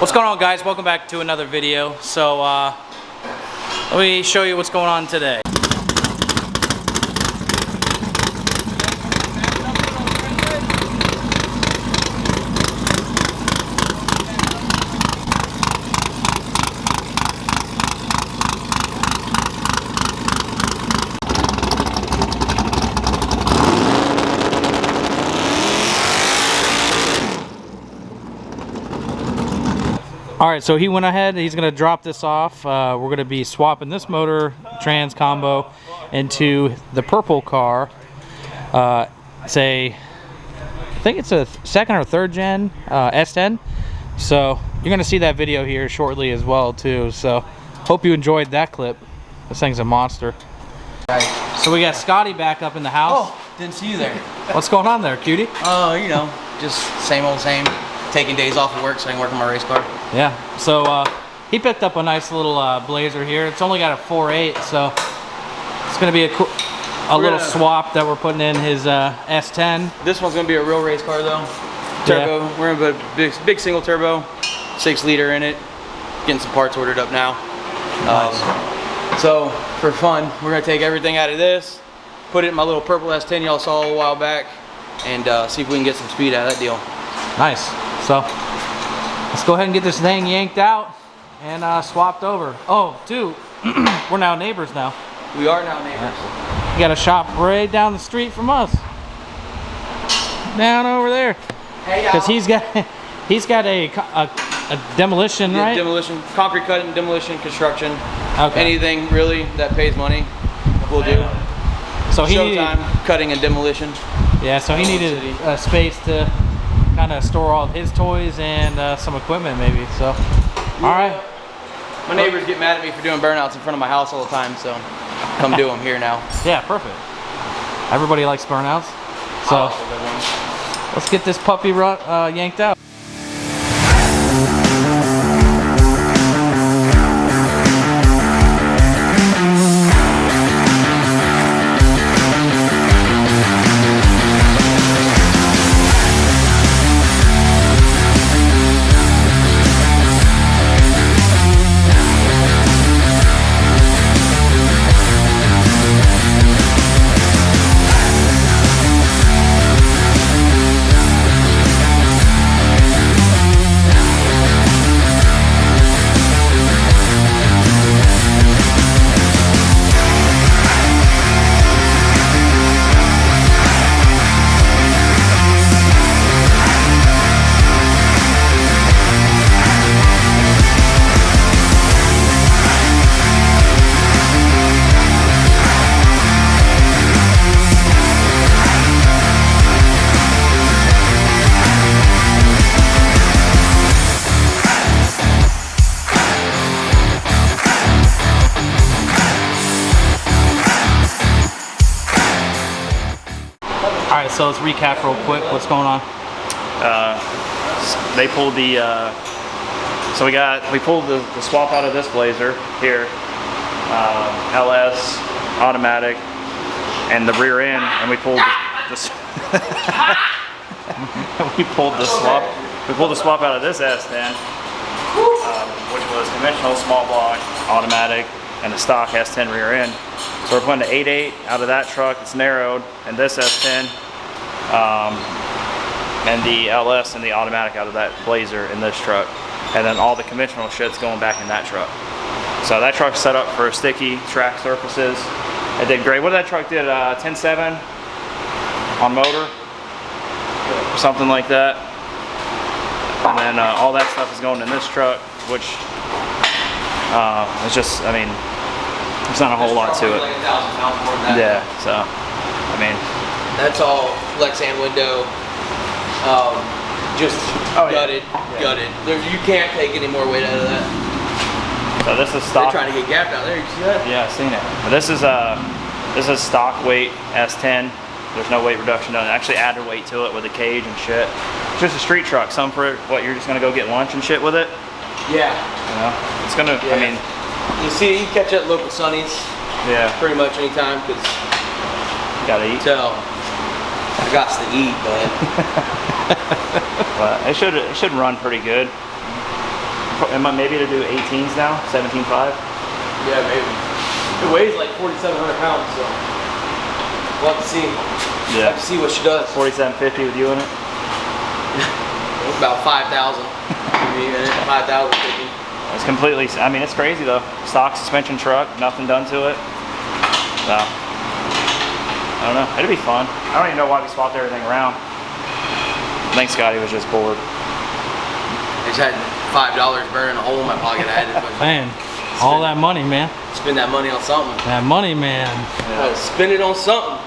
What's going on, guys? Welcome back to another video. So let me show you what's going on today. Alright, so he went ahead, he's going to drop this off. We're going to be swapping this motor trans combo into the purple car. I think it's a second or third gen S10. So you're going to see that video here shortly as well too. So hope you enjoyed that clip. This thing's a monster. So we got Scotty back up in the house. Oh, didn't see you there. What's going on there, cutie? Oh, you know, just same old same. Taking days off of work so I can work on my race car. Yeah, so he picked up a nice little Blazer here. It's only got a 4.8, so it's going to be a little swap that we're putting in his S10. This one's going to be a real race car though. Turbo, yeah. We're going to put a big single turbo, 6 liter in it. Getting some parts ordered up now. Nice. So for fun, we're going to take everything out of this, put it in my little purple S10 y'all saw a while back, and see if we can get some speed out of that deal. Nice. So let's go ahead and get this thing yanked out and swapped over. Oh, dude, we're now neighbors now. We are now neighbors. You got a shop right down the street from us. Down over there. Hey, because he's got a demolition, yeah, right? Demolition, concrete cutting, demolition, construction. Okay. Anything really that pays money, we'll do. So he Showtime, cutting and demolition. Yeah, so he needed a space to kind of store all of his toys and some equipment maybe, so. All right. My neighbors get mad at me for doing burnouts in front of my house all the time, so come do them here now. Yeah, perfect. Everybody likes burnouts. So let's get this puppy yanked out. Alright, so let's recap real quick. What's going on? They pulled the we pulled the swap out of this Blazer here, LS automatic, and the rear end, and we pulled we pulled the swap out of this S10, which was conventional small block automatic and the stock S10 rear end. So we're putting the 8.8 out of that truck. It's narrowed, and this S10, and the LS and the automatic out of that Blazer in this truck, and then all the conventional shit's going back in that truck. So that truck's set up for sticky track surfaces. It did great. What did that truck did? 10.7 on motor, something like that. And then all that stuff is going in this truck, which it's just, I mean, there's not a whole lot to it. Like 1,000 pounds more than that. Yeah, so, I mean. That's all Lexan window, just gutted. You can't take any more weight out of that. So this is stock. They're trying to get gapped out there, you see that? Yeah, I've seen it. But this is stock weight S10. There's no weight reduction done. I actually added weight to it with a cage and shit. It's just a street truck. Some for what, you're just gonna go get lunch and shit with it? Yeah. You know, it's gonna, yeah. I mean. You see, you catch it at local Sunnies. Yeah. Pretty much anytime, because. Gotta eat. So, I got to eat, but. But it should run pretty good. Maybe to do 18s now, 17.5. Yeah, maybe. It weighs like 4,700 pounds, so we'll have to see. Yeah. Have to see what she does. 4750 with you in it. About 5,000. Maybe 5,050. It's completely. I mean, it's crazy though. Stock suspension truck, nothing done to it. So I don't know. It'd be fun. I don't even know why we swapped everything around. I think Scotty was just bored. I just had $5 burning a hole in my pocket. I had to Man, all that money, man. spend that money on something. That money, man. I had to spend it on something.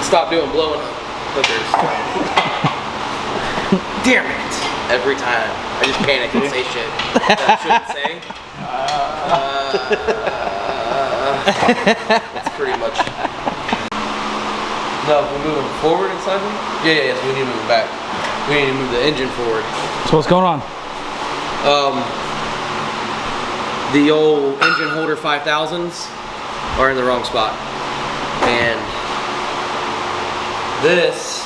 Stop doing blowing up hookers. Damn it! Every time. I just panic and say shit that I shouldn't say. That's pretty much. No, if we move them forward inside them? Yeah, yes, we need to move it back. We need to move the engine forward. So what's going on? The old engine holder 5000s are in the wrong spot. And this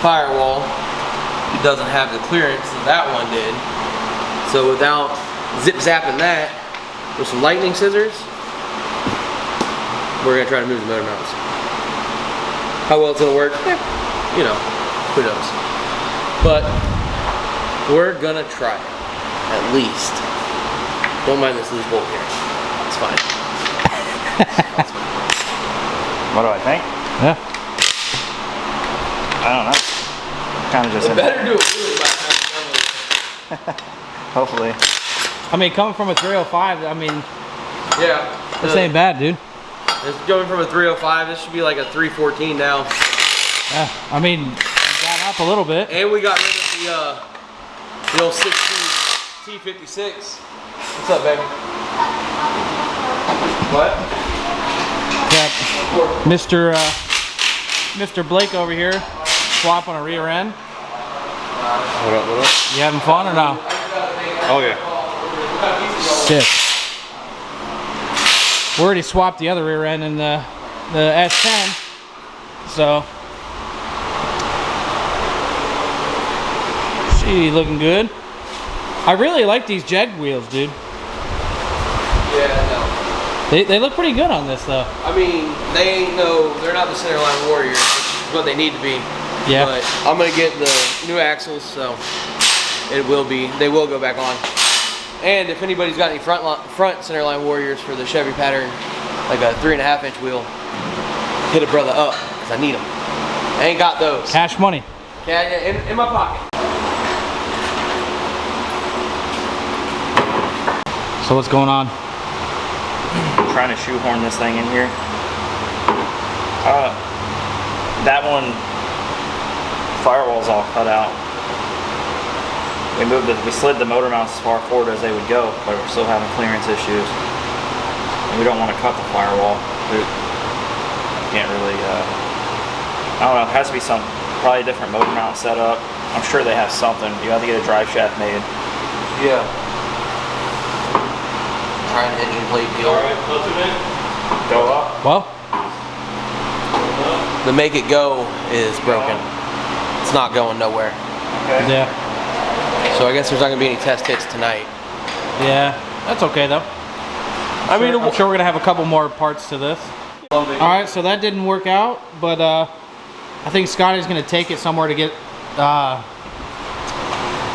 firewall doesn't have the clearance that that one did. So without zip zapping that with some lightning scissors, we're gonna try to move the motor mounts. How well it's gonna work? You know, who knows. But we're gonna try it, at least. Don't mind this loose bolt here. It's fine. What do I think? Yeah. I don't know. Kind of just. It better do it really by the time it's done with it. Hopefully. I mean, coming from a 305, I mean, Yeah. this ain't bad, dude. It's going from a 305. This should be like a 314 now. Yeah, I mean, it got up a little bit. And we got rid of the old 16 T56. What's up, baby? What? Got Mr. Blake over here swapping a rear end. What up, what up? You having fun or no? Oh yeah. Sick. We already swapped the other rear end in the S10, so she looking good. I really like these Jag wheels, dude. Yeah, no. They look pretty good on this though. I mean, they're not the centerline warriors, which is what they need to be. Yeah. But I'm gonna get the new axles, so they will go back on. And if anybody's got any front centerline warriors for the Chevy pattern, like a 3.5-inch wheel, hit a brother up, because I need them. I ain't got those. Cash money. Yeah, in my pocket. So what's going on? I'm trying to shoehorn this thing in here. That one, firewall's all cut out. We slid the motor mounts as far forward as they would go, but we're still having clearance issues. And we don't want to cut the firewall. We can't really, I don't know, it has to be probably a different motor mount setup. I'm sure they have something. You have to get a drive shaft made. Yeah. Try an engine plate deal. Go up. Well, The make it go is broken. It's not going nowhere. Okay. yeah. So I guess there's not gonna be any test hits tonight. Yeah, that's okay though. I mean, I'm sure we're gonna have a couple more parts to this. All right, so that didn't work out, but I think Scotty's gonna take it somewhere to get the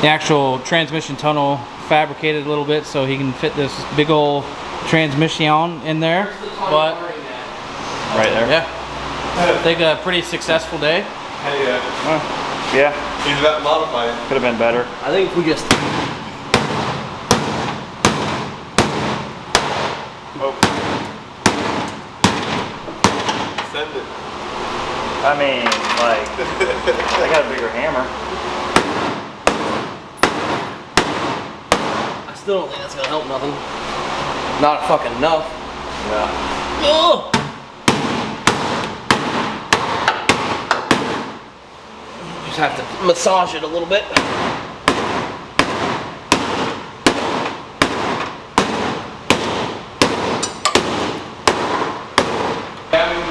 actual transmission tunnel fabricated a little bit, so he can fit this big old transmission in there. But Right there. yeah, I think a pretty successful day. Hey, Yeah, he's not modified. could have been better. I think if we just Send it. I mean, like, I got a bigger hammer. I still don't think that's gonna help nothing. Not fucking enough. Yeah. Ugh. Just have to massage it a little bit.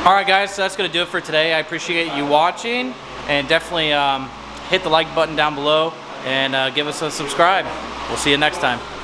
All right, guys, so that's gonna do it for today. I appreciate you watching, and definitely hit the like button down below and give us a subscribe. We'll see you next time.